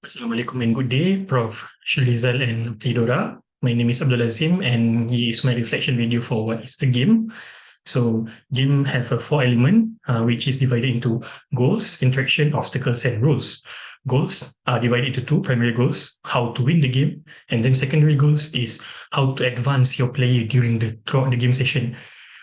Assalamualaikum and good day, Prof. Shahrizal and Abdul. My name is Abdul Azim, and here is my reflection video for what is a game. So, game have a four element, which is divided into goals, interaction, obstacles, and rules. Goals are divided into two primary goals: how to win the game, and then secondary goals is how to advance your player throughout the game session.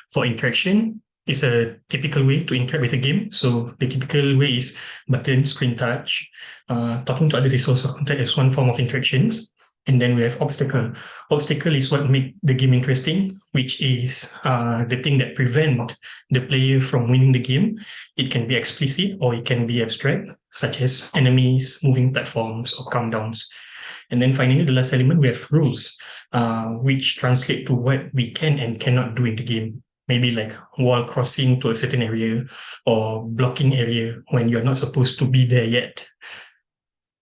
For interaction, is a typical way to interact with a game. So the typical way is button, screen touch. Talking to others is also counted as one form of interactions. And then we have obstacle. Obstacle is what make the game interesting, which is the thing that prevent the player from winning the game. It can be explicit or it can be abstract, such as enemies, moving platforms, or countdowns. And then finally, the last element, we have rules, which translate to what we can and cannot do in the game. Maybe like wall crossing to a certain area or blocking area when you're not supposed to be there yet.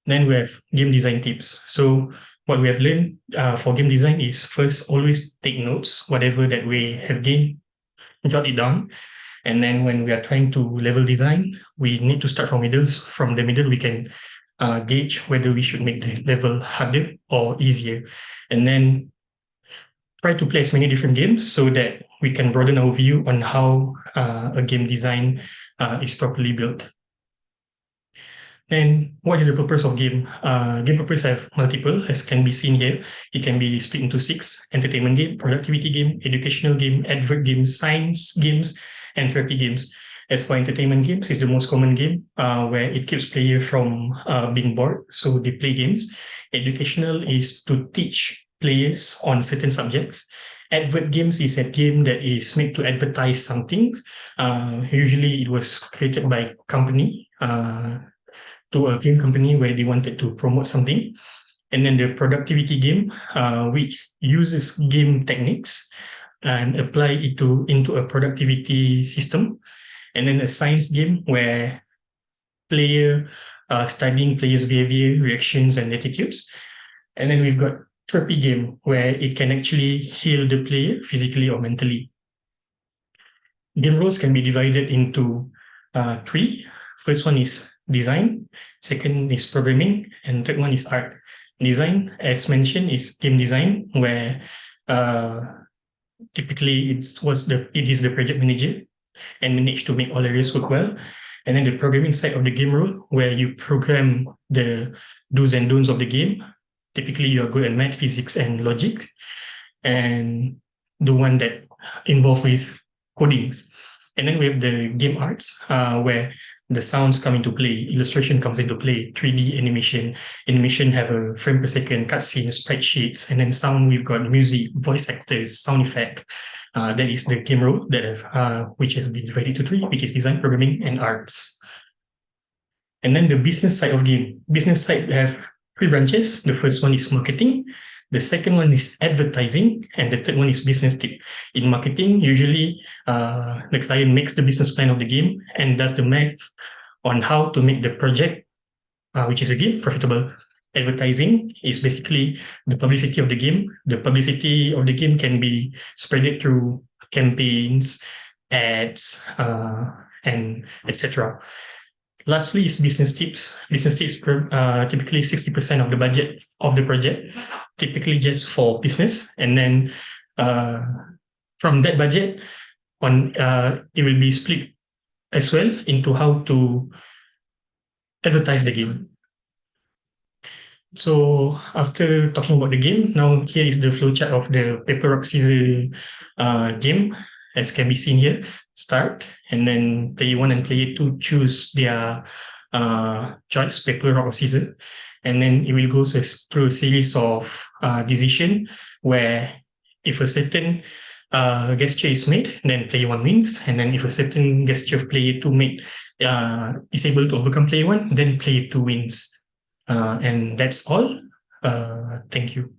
Then we have game design tips. So what we have learned for game design is first, always take notes, whatever that we have gained, jot it down. And then when we are trying to level design, we need to start from middles. From the middle, we can gauge whether we should make the level harder or easier. And then try to play as many different games so that we can broaden our view on how a game design is properly built. And what is the purpose of game? Game purpose have multiple, as can be seen here. It can be split into 6: entertainment game, productivity game, educational game, advert games, science games, and therapy games. As for entertainment games, it's the most common game where it keeps player from being bored, so they play games. Educational is to teach players on certain subjects. Advert games is a game that is made to advertise something. Usually it was created by a company, to a game company where they wanted to promote something. And then the productivity game, which uses game techniques and apply it into a productivity system. And then a science game where player studying players' behavior, reactions, and attitudes. And then we've got therapy game where it can actually heal the player physically or mentally. Game roles can be divided into 3. First one is design, second is programming, and third one is art. Design, as mentioned, is game design, where typically it is the project manager and manage to make all areas work well. And then the programming side of the game role, where you program the do's and don'ts of the game. Typically, you are good at math, physics, and logic, and the one that involved with codings. And then we have the game arts, where the sounds come into play, illustration comes into play, 3D animation. Animation have a frame per second, cutscene, spreadsheets, and then sound, we've got music, voice actors, sound effect. That is the game role which has been divided into 3, which is design, programming, and arts. And then the business side of game. Business side have 3 branches. The first one is marketing. The second one is advertising, and the third one is business tip. In marketing, usually the client makes the business plan of the game and does the math on how to make the project, which is a game, profitable. Advertising is basically the publicity of the game. The publicity of the game can be spread through campaigns, ads, and etc. Lastly is business tips. Business tips typically 60% of the budget of the project, typically just for business. And then from that budget, it will be split as well into how to advertise the game. So after talking about the game, now here is the flowchart of the paper, rock, scissors game, as can be seen here. Start, and then player 1 and player 2 choose their choice, paper, rock, or scissors. And then it will go through a series of decision where if a certain gesture is made, then player 1 wins. And then if a certain gesture of player 2 made is able to overcome player 1, then player 2 wins. And that's all. Thank you.